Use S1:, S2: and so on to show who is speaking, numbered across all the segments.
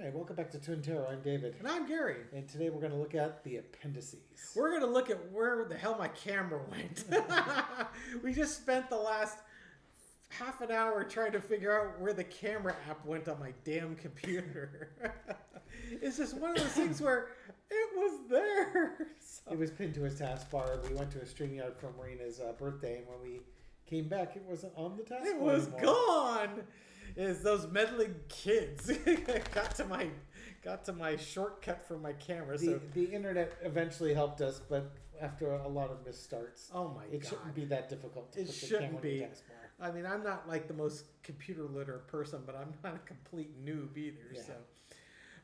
S1: Hey, welcome back to Twin Terror. I'm David.
S2: And I'm Gary.
S1: And today we're going to look at the appendices.
S2: We're going to look at where the hell my camera went. We just spent the last half an hour trying to figure out where the camera app went on my damn computer. It's just one of those things where it was there.
S1: So. It was pinned to his taskbar. We went to a StreamYard for Marina's birthday, and when we came back, it wasn't on the taskbar.
S2: It was
S1: anymore.
S2: Gone. Is those meddling kids got to my shortcut for my camera.
S1: The internet eventually helped us, but after a lot of misstarts,
S2: oh my god,
S1: it shouldn't be that difficult to
S2: it
S1: put the
S2: shouldn't
S1: camera
S2: be.
S1: in the taskbar.
S2: I mean, I'm not like the most computer literate person, but I'm not a complete noob either.
S1: Yeah.
S2: So,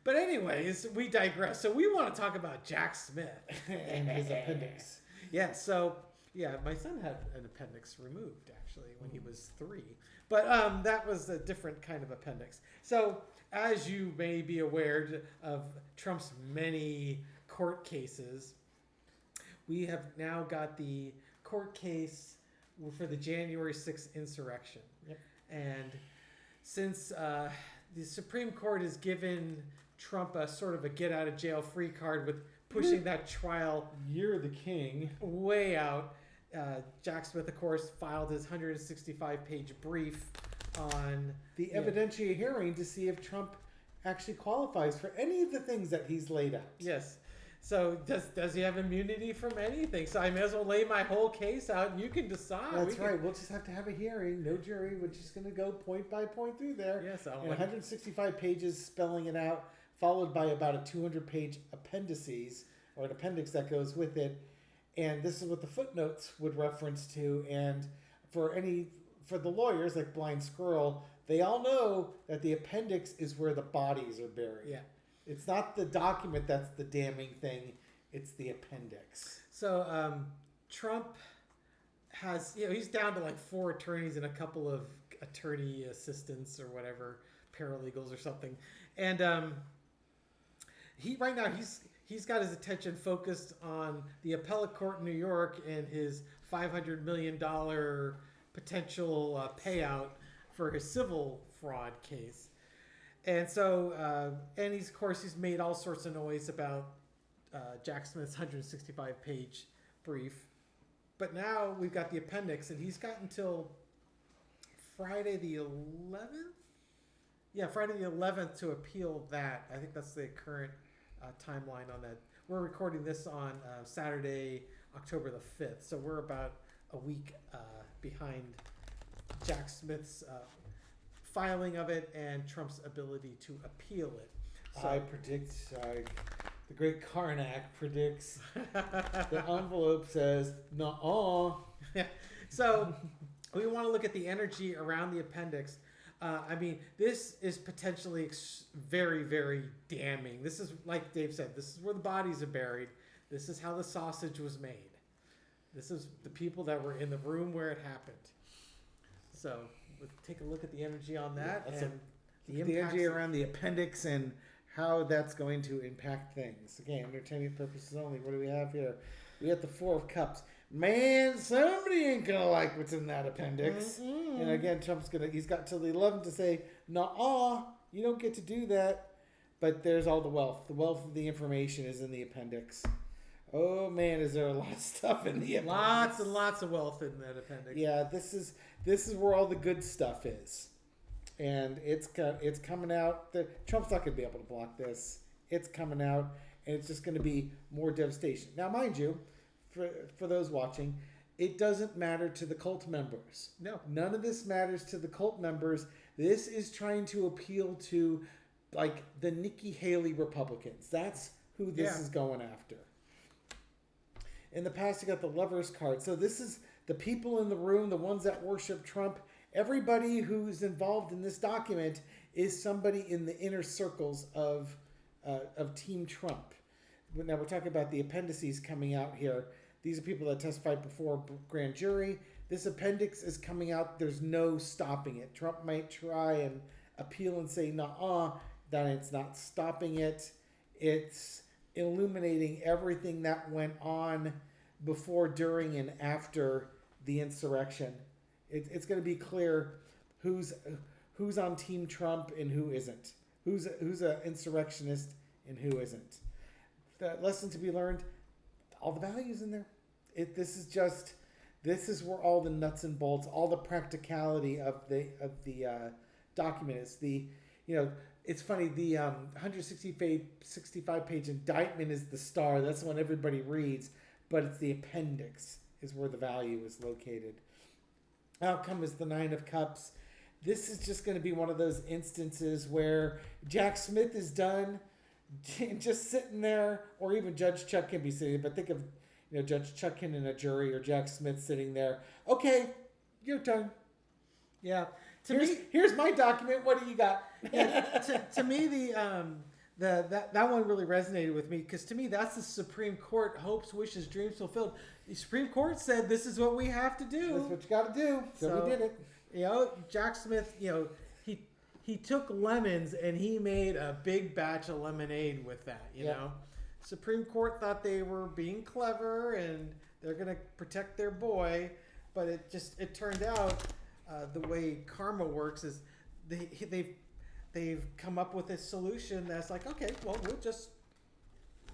S2: but anyways, we digress. So we want to talk about Jack Smith
S1: and his appendix.
S2: Yeah. So. Yeah, my son had an appendix removed, actually, when he was 3. But that was a different kind of appendix. So, as you may be aware of Trump's many court cases, we have now got the court case for the January 6th insurrection.
S1: Yep.
S2: And since the Supreme Court has given Trump a sort of a get-out-of-jail-free card with pushing that trial...
S1: You're the king.
S2: ...way out. Jack Smith, of course, filed his 165-page brief on...
S1: the evidentiary hearing to see if Trump actually qualifies for any of the things that he's laid out.
S2: Yes. So does he have immunity from anything? So I may as well lay my whole case out and you can decide.
S1: That's right. We'll just have to have a hearing. No jury. We're just going to go point by point through there.
S2: Yes.
S1: 165 pages spelling it out, followed by about a 200-page appendices or an appendix that goes with it. And this is what the footnotes would reference to. And for the lawyers like Blind Squirrel, they all know that the appendix is where the bodies are buried.
S2: Yeah.
S1: It's not the document that's the damning thing. It's the appendix.
S2: So Trump has, he's down to like 4 attorneys and a couple of attorney assistants or whatever, paralegals or something. And right now he's got his attention focused on the appellate court in New York and his $500 million potential payout for his civil fraud case. And so, and he's made all sorts of noise about Jack Smith's 165-page brief. But now we've got the appendix, and he's got until Friday the 11th? Yeah, Friday the 11th to appeal that. I think that's the current timeline on that. We're recording this on Saturday, October the 5th. So we're about a week behind Jack Smith's filing of it and Trump's ability to appeal it. So,
S1: I predict, the great Karnak predicts, the envelope says, nuh-uh.
S2: So we want to look at the energy around the appendix. I mean, this is potentially very, very damning. This is, like Dave said, this is where the bodies are buried. This is how the sausage was made. This is the people that were in the room where it happened. So we'll take a look at the energy on that.
S1: Yeah,
S2: and
S1: the energy around the appendix and how that's going to impact things. Again, entertainment purposes only. What do we have here? We have the 4 of Cups. Man, somebody ain't going to like what's in that appendix. Mm-hmm. And again, he's got till the 11th to say, nuh-uh, you don't get to do that. But there's all the wealth. The wealth of the information is in the appendix. Oh man, is there a lot of stuff in the appendix?
S2: Lots and lots of wealth in that appendix.
S1: Yeah, this is where all the good stuff is. And it's coming out. Trump's not going to be able to block this. It's coming out, and it's just going to be more devastation. Now, mind you, for those watching, it doesn't matter to the cult members.
S2: No.
S1: None of this matters to the cult members. This is trying to appeal to, like, the Nikki Haley Republicans. That's who this is going after. In the past, you got the Lovers card. So this is the people in the room, the ones that worship Trump. Everybody who's involved in this document is somebody in the inner circles of Team Trump. Now we're talking about the appendices coming out here. These are people that testified before grand jury. This appendix is coming out. There's no stopping it. Trump might try and appeal and say, nuh-uh, that it's not stopping it. It's illuminating everything that went on before, during, and after the insurrection. It's going to be clear who's on Team Trump and who isn't. who's a insurrectionist and who isn't. The lesson to be learned: all the values in there. This is where all the nuts and bolts, all the practicality of the document is. It's funny. The 165 page indictment is the star. That's the one everybody reads, but it's the appendix is where the value is located. Outcome is the 9 of Cups. This is just going to be one of those instances where Jack Smith is done, just sitting there, or even Judge Chutkin be sitting. But think of Judge Chutkin in a jury or Jack Smith sitting there. Okay, your turn.
S2: Yeah.
S1: Here's my document. What do you got?
S2: To me, that one really resonated with me, because to me that's the Supreme Court hopes, wishes, dreams fulfilled. The Supreme Court said this is what we have to do.
S1: That's what you got to do. So we did it.
S2: Jack Smith, he took lemons and he made a big batch of lemonade with that. You know, Supreme Court thought they were being clever and they're going to protect their boy, but it turned out the way karma works is they've come up with a solution that's like, okay, well,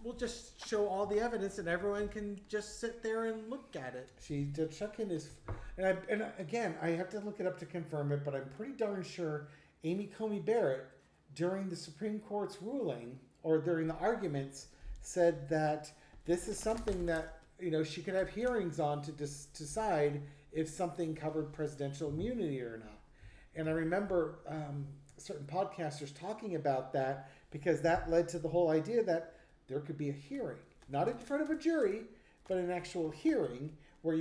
S2: we'll just show all the evidence and everyone can just sit there and look at it.
S1: Judge Chutkin is, and again, I have to look it up to confirm it, but I'm pretty darn sure Amy Coney Barrett, during the Supreme Court's ruling or during the arguments, said that this is something that she could have hearings on to decide if something covered presidential immunity or not. And I remember certain podcasters talking about that, because that led to the whole idea that there could be a hearing, not in front of a jury, but an actual hearing where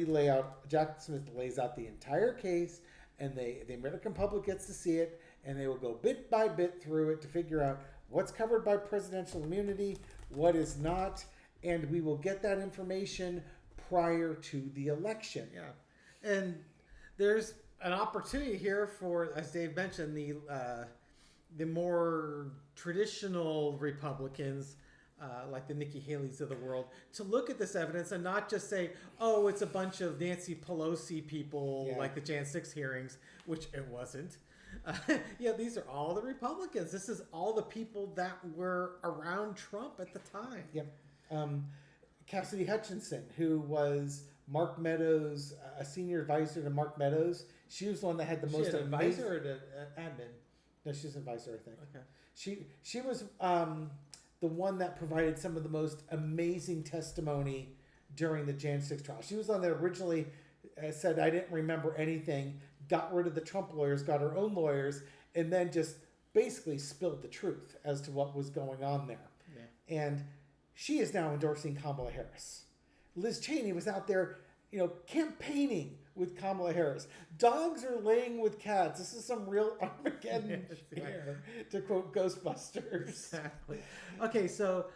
S1: Jack Smith lays out the entire case, and the American public gets to see it, and they will go bit by bit through it to figure out what's covered by presidential immunity, what is not, and we will get that information prior to the election.
S2: Yeah. And there's an opportunity here for, as Dave mentioned, the more traditional Republicans, like the Nikki Haley's of the world, to look at this evidence and not just say, oh, it's a bunch of Nancy Pelosi people, like the Jan 6 hearings, which it wasn't. These are all the Republicans. This is all the people that were around Trump at the time.
S1: Yep. Cassidy Hutchinson, who was Mark Meadows, a senior advisor to Mark Meadows. She was the one that had the most
S2: amazing... advisor or admin?
S1: No, she's an advisor, I think.
S2: Okay.
S1: She was the one that provided some of the most amazing testimony during the Jan 6 trial. She was the one that originally said, I didn't remember anything, got rid of the Trump lawyers, got her own lawyers, and then just basically spilled the truth as to what was going on there. Yeah. And she is now endorsing Kamala Harris. Liz Cheney was out there, campaigning with Kamala Harris. Dogs are laying with cats. This is some real Armageddon here, to quote Ghostbusters.
S2: Exactly. Okay, so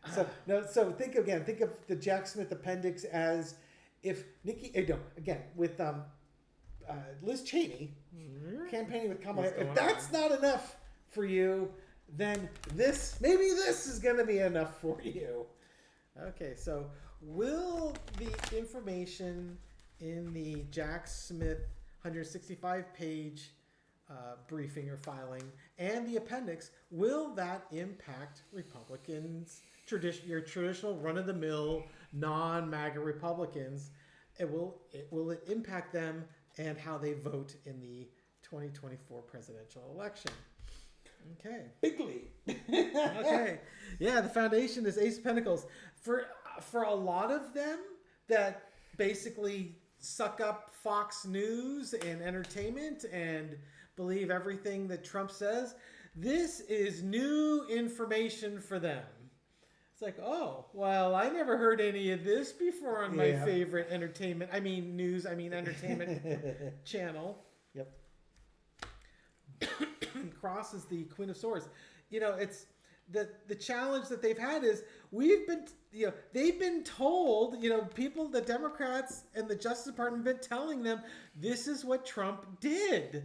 S1: think of the Jack Smith appendix as if with Liz Cheney campaigning with Kamala Harris. If that's not enough for you, then maybe this is going to be enough for you.
S2: Okay, so will the information in the Jack Smith 165-page briefing or filing and the appendix, will that impact Republicans, your traditional run-of-the-mill, non-MAGA Republicans? Will it impact them and how they vote in the 2024 presidential election? Okay.
S1: Bigly.
S2: Okay. Yeah, the foundation is Ace of Pentacles. For a lot of them that basically suck up Fox News and entertainment and believe everything that Trump says, this is new information for them. It's like, oh, well, I never heard any of this before on my favorite entertainment channel.
S1: Yep.
S2: Cross is the Queen of Swords. It's the challenge that they've had is they've been told, people, the Democrats and the Justice Department have been telling them this is what Trump did.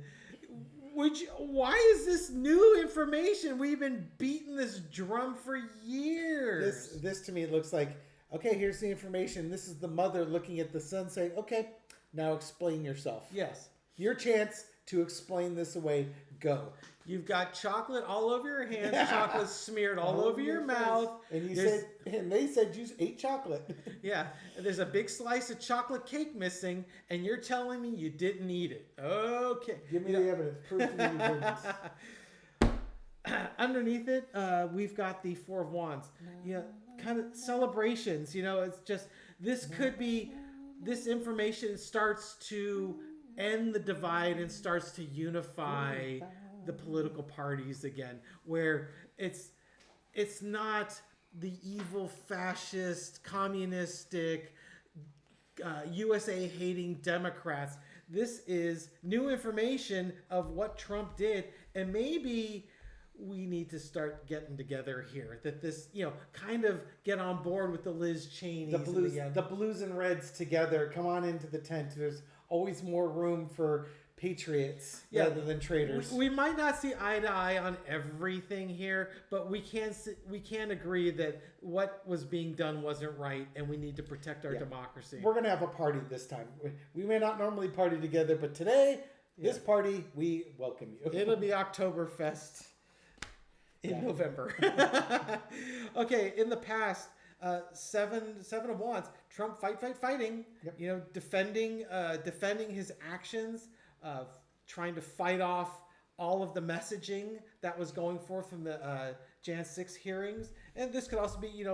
S2: Why is this new information? We've been beating this drum for years.
S1: This to me looks like, okay, here's the information. This is the mother looking at the son saying, okay, now explain yourself.
S2: Yes.
S1: Your chance to explain this away. Go.
S2: You've got chocolate all over your hands, chocolate smeared all over your mouth.
S1: And they said you ate chocolate.
S2: Yeah, and there's a big slice of chocolate cake missing, and you're telling me you didn't eat it. Okay.
S1: Give me the evidence. Proof to me you didn't.
S2: Underneath it, we've got the Four of Wands. Kind of celebrations. It's just, this could be, this information starts to end the divide and starts to unify the political parties again, where it's not the evil, fascist, communistic, USA hating Democrats. This is new information of what Trump did, and maybe we need to start getting together here. That this, kind of get on board with the Liz Cheney,
S1: the blues and reds together. Come on into the tent. There's always more room for patriots rather than traitors.
S2: We might not see eye to eye on everything here, but we can agree that what was being done wasn't right, and we need to protect our democracy.
S1: We're gonna have a party this time. We may not normally party together, but today, this party, we welcome you.
S2: It'll be Oktoberfest in November. Okay, in the past, seven of Wands, Trump fighting. Yep. Defending his actions, trying to fight off all of the messaging that was going forth from the Jan 6 hearings, and this could also be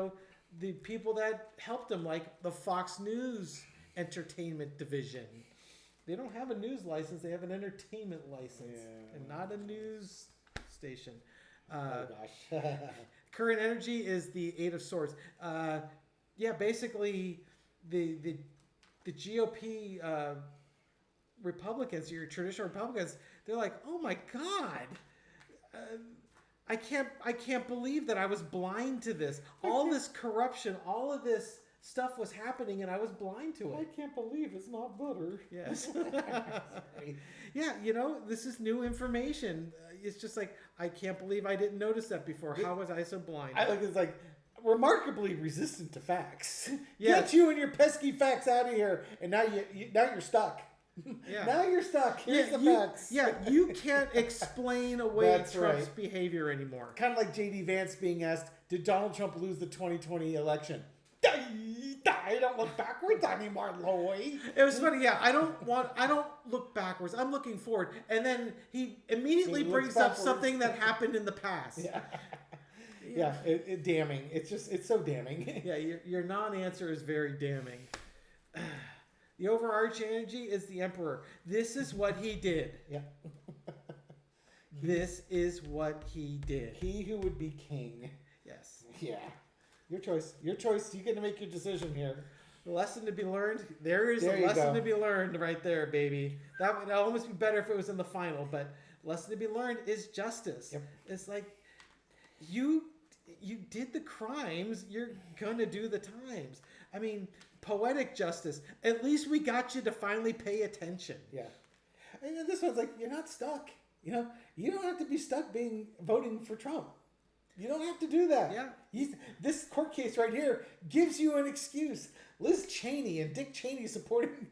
S2: the people that helped him, like the Fox News entertainment division. They don't have a news license; they have an entertainment license, and not a news station.
S1: Oh gosh.
S2: Current energy is the Eight of Swords. Basically the GOP Republicans, your traditional Republicans, they're like, oh my God, I can't believe that I was blind to this. All this corruption, all of this stuff was happening, and I was blind to it.
S1: I can't believe it's not butter.
S2: Yes. Yeah, this is new information. It's just like, I can't believe I didn't notice that before. How was I so blind?
S1: It's like remarkably resistant to facts. Yeah. Get you and your pesky facts out of here, and now you're stuck. Yeah. Now you're stuck. Here's the facts.
S2: Yeah, you can't explain away Trump's behavior anymore.
S1: Kind of like J.D. Vance being asked, did Donald Trump lose the 2020 election? I don't look backwards anymore, Lloyd.
S2: It was funny, yeah. I don't look backwards. I'm looking forward. And then he immediately brings up something that happened in the past.
S1: Yeah. Damning. It's so damning.
S2: Yeah, your non-answer is very damning. The overarching energy is the Emperor. This is what he did.
S1: Yeah.
S2: This is what he did.
S1: He who would be king.
S2: Yes.
S1: Yeah. Your choice. You get to make your decision here.
S2: The lesson to be learned. There is a lesson to be learned right there, baby. That would almost be better if it was in the final, but lesson to be learned is justice.
S1: Yep.
S2: It's like you did the crimes, you're gonna do the times. I mean, poetic justice. At least we got you to finally pay attention.
S1: Yeah. And this one's like, you're not stuck. You don't have to be stuck voting for Trump. You don't have to do that.
S2: Yeah.
S1: This court case right here gives you an excuse. Liz Cheney and Dick Cheney supporting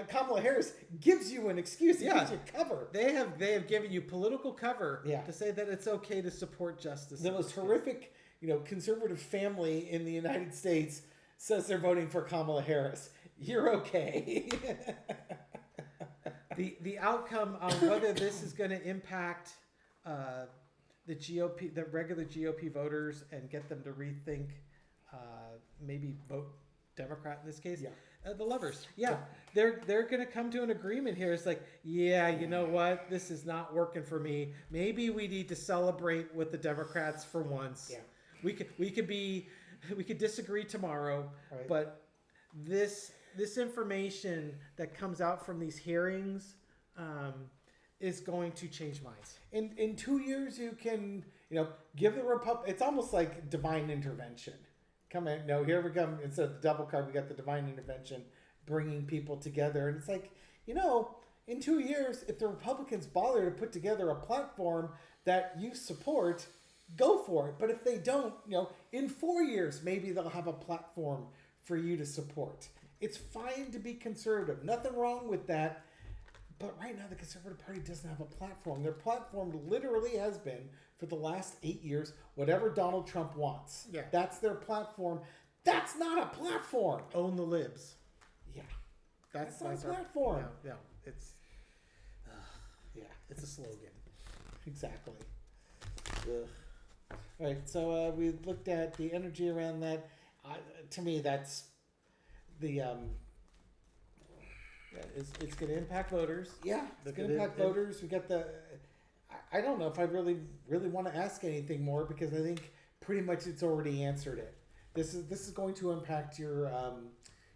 S1: Kamala Harris gives you an excuse. It gives you cover.
S2: They have given you political cover to say that it's okay to support justice.
S1: The most horrific, conservative family in the United States says they're voting for Kamala Harris. You're okay.
S2: The outcome of whether this is going to impact the GOP, the regular GOP voters, and get them to rethink, maybe vote Democrat in this case.
S1: Yeah.
S2: The lovers. Yeah. They're going to come to an agreement here. It's like, you know what? This is not working for me. Maybe we need to celebrate with the Democrats for once.
S1: Yeah.
S2: We could disagree tomorrow,
S1: right.
S2: But this information that comes out from these hearings is going to change minds.
S1: In 2 years, you can give the it's almost like divine intervention. Come in, no, here we come. Instead of the double card, we got the divine intervention, bringing people together. And it's like, in 2 years, if the Republicans bother to put together a platform that you support, go for it. But if they don't, in 4 years, maybe they'll have a platform for you to support. It's fine to be conservative. Nothing wrong with that. But right now, the Conservative Party doesn't have a platform. Their platform literally has been, for the last 8 years, whatever Donald Trump wants.
S2: Yeah.
S1: That's their platform. That's not a platform.
S2: Own the libs.
S1: Yeah.
S2: That's
S1: not a platform.
S2: No, it's
S1: Yeah.
S2: it's a slogan.
S1: Exactly. Ugh. All right, so we looked at the energy around that. To me, that's the
S2: It's going to impact voters.
S1: yeah, it's going to impact voters. We got the. I don't know if I really want to ask anything more because I think pretty much it's already answered it. This is going to impact your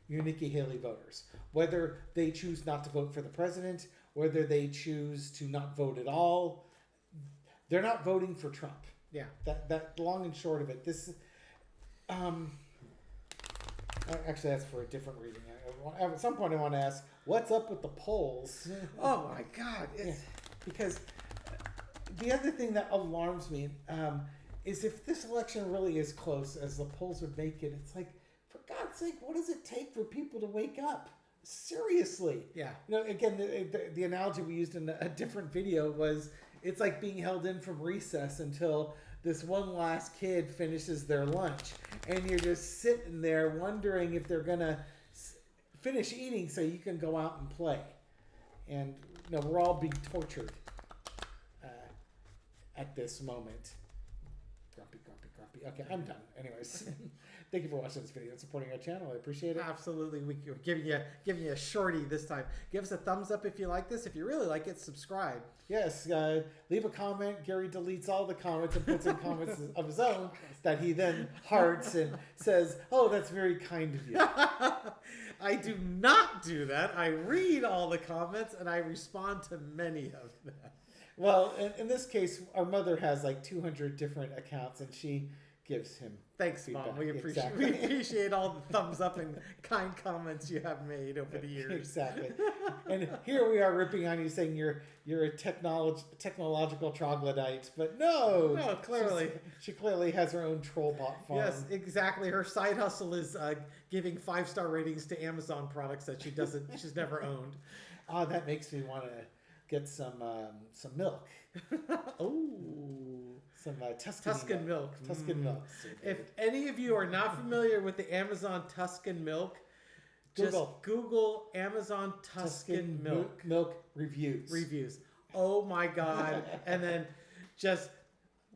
S1: Nikki Haley voters, whether they choose not to vote for the president, whether they choose to not vote at all. They're not voting for Trump.
S2: Yeah.
S1: That long and short of it. This, actually, that's for a different reading. At some point, I want to ask, what's up with the polls?
S2: Oh my God!
S1: Because the other thing that alarms me is if this election really is close as the polls would make it. It's like, for God's sake, what does it take for people to wake up? Seriously.
S2: Yeah.
S1: Again, the analogy we used in a different video was it's like being held in from recess until this one last kid finishes their lunch. And you're just sitting there wondering if they're going to finish eating so you can go out and play. And we're all being tortured at this moment. Grumpy. Okay, I'm done. Anyways, thank you for watching this video and supporting our channel. I appreciate it.
S2: Absolutely. We're giving you a shorty this time. Give us a thumbs up if you like this. If you really like it, subscribe.
S1: Yes, leave a comment. Gary deletes all the comments and puts in comments of his own that he then hearts and says, "Oh, that's very kind of you."
S2: I do not do that. I read all the comments and I respond to many of them.
S1: Well, in this case, our mother has like 200 different accounts, and she gives him
S2: Thanks,
S1: feedback.
S2: Mom. We appreciate all the thumbs up and kind comments you have made over the years.
S1: Exactly. And here we are ripping on you, saying you're a technological troglodyte, but no.
S2: No, clearly.
S1: She clearly has her own troll bot farm.
S2: Yes, exactly. Her side hustle is giving 5-star ratings to Amazon products that she's never owned.
S1: Oh, that makes me want to get some milk.
S2: Oh.
S1: Some
S2: Tuscan milk.
S1: Tuscan milk.
S2: If any of you are not familiar with the Amazon Tuscan milk, just Google Amazon Tuscan
S1: milk reviews.
S2: Oh my God. And then just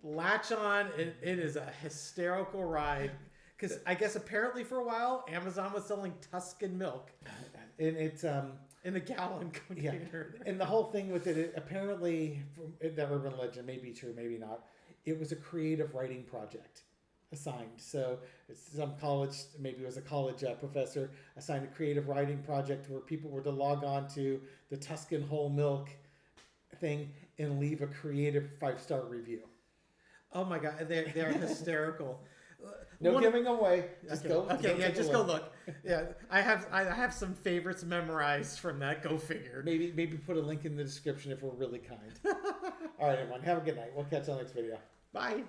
S2: latch on. It is a hysterical ride. Because I guess apparently for a while, Amazon was selling Tuscan milk.
S1: And it's...
S2: in a gallon container.
S1: Yeah. And the whole thing with it apparently, the urban legend may be true, maybe not. It was a creative writing project assigned. So it's some college, maybe it was a college professor assigned a creative writing project where people were to log on to the Tuscan whole milk thing and leave a creative 5-star review.
S2: Oh my God, they're hysterical.
S1: No giving away.
S2: Just go look. Yeah, I have some favorites memorized from that. Go figure.
S1: Maybe put a link in the description if we're really kind. All right, everyone. Have a good night. We'll catch you on the next video.
S2: Bye.